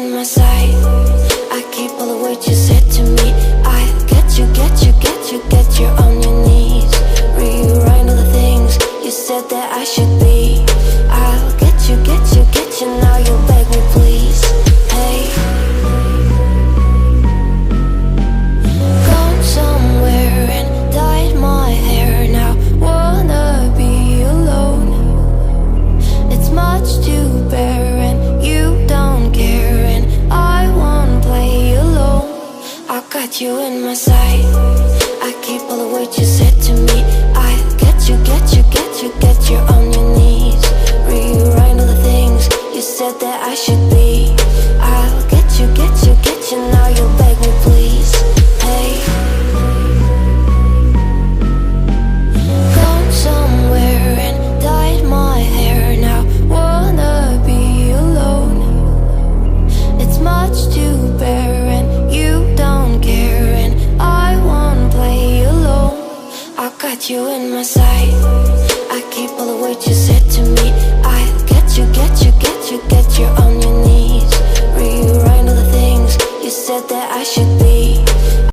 in my sight. I keep all the words you said to me. I get you, get you, get you, get you on your knees. Rewrite all the things you said that I should be. I'll get you, get you, get you, now you beg me please. Hey, gone somewhere and dyed my hair. Now wanna be alone. It's much to bear and you don't care, and I won't play alone. I got you in my sight. I keep all the words you said to me. I get you, get you, get you, get you on your knees. Rewrite all the things you said that I should be. I'll get you, get you, get you, now you beg me please. Hey, gone somewhere and dyed my hair. Now wanna be alone. It's much to bear and you don't care, and I won't play alone. I got you in my sight.